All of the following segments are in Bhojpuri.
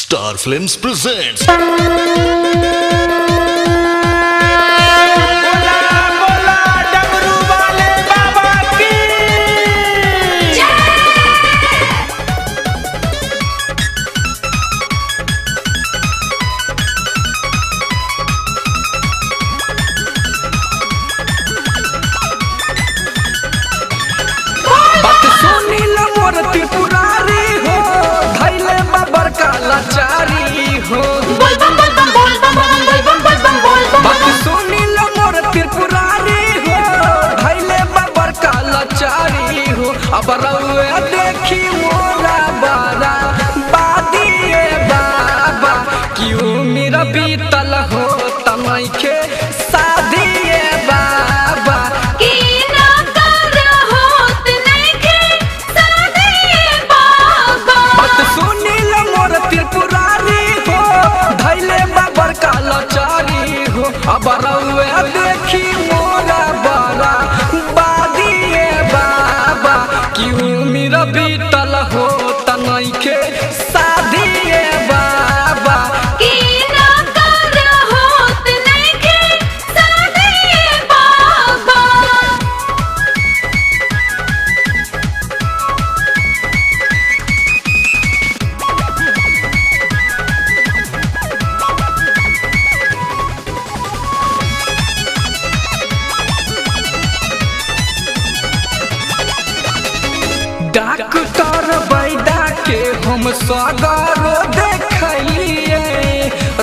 Star Films presents लाचारी हो बोल बम बोल बम बोल बम बोल बम बोल बम बोल बम बात सुनी लो मोर त्रिपुरारी हो धैले बाबर का लाचारी हो अब रउए देखी मोरा बारा बादिए बाबा क्यों मेरा बीतल हो तमई के शादिए बाबा की ना कर होत नहीं के शादिए बाबा बात सुनी लो मोर त्रिपुरारी हो धैले बाबर का लाचारी हो अब रउए देखी मोरा बारा बादिए बाबा क्यों मेरा बीतल हो तनई के शादिए बाबा की ना कर होत नहीं के शादिए बाबा डॉक्टर बैदा के हम सगरो देखलिए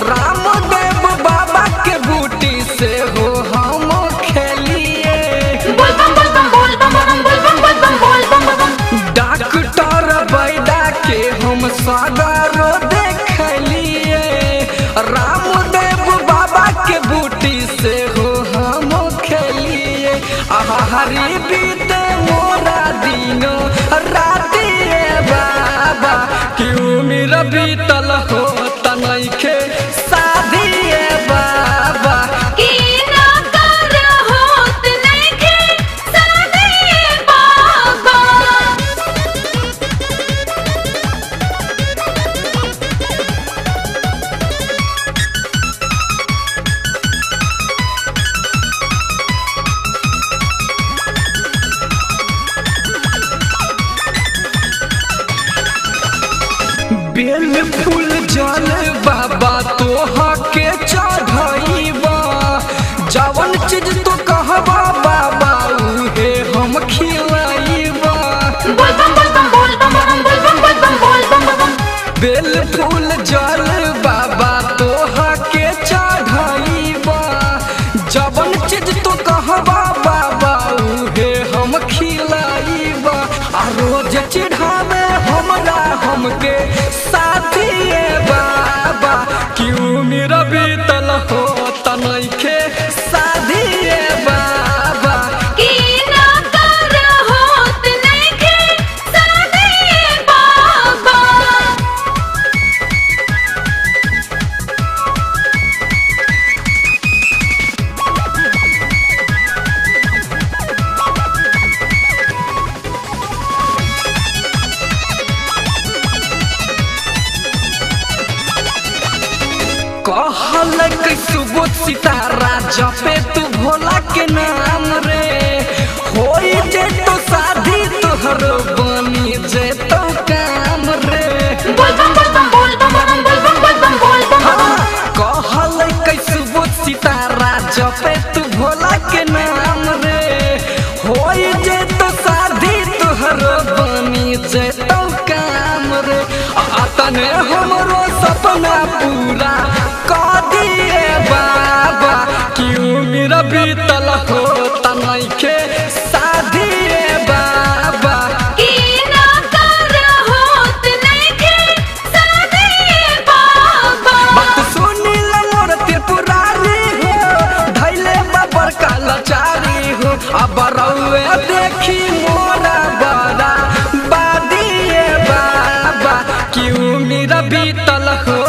रामदेव बाबा के बूटी से हो हम खेलिए बोल बम बोल बम बोल बम बोल बम बोल बम बोल बम डॉक्टर बैदा के हम सगरो देखलिए रामदेव बाबा के बूटी से हो हम खेलिए हरी बीते मोरा दिनो राती बाबा क्यों मेरा बीतल हो तनई के शादिए बाबा की ना कर होत नहीं के शादिए बाबा बेल फूल जल बाबा तोहा के चढ़ाईबा जवन चीज तो कहबा बाबा उहे हम खिलाईबा बोल बम बोल बम बोल बम बोल बम बोल बम बोल बम बेल फूल जल बाबा तोहा के चढ़ाईबा जवन चीज तो कहबा बाबा उहे हम खिलाईबा आ रोज चढ़ावे हमरा हमके साथिए बाबा क्यों मेरा बीतल हो तनई के शादिए बाबा की ना कर होत नहीं के शादिए बाबा कहल सुबोध सितारा जपे तू भोला के नाम रे होई जे तो शादी तोहर बनी जे तो काम रे बोल बम बोल बम बोल बम बोल बम बोल बम बोल बम कहल सुबोध सितारा जपे तू भोला के नाम रे होई जे तो शादी तोहर बनी जे तो काम रे तने हमरो सपना पूरा कर दिए बाबा क्यों मेरा बीतल हो तनई के शादिए बाबा की ना कर होत नहीं के शादिए बाबा बात सुनी लो मोर त्रिपुरारी हो धैले बाबर का लाचारी हो अब रउए देखी मोरा बारा बादिए बाबा क्यों मेरा बीतल हो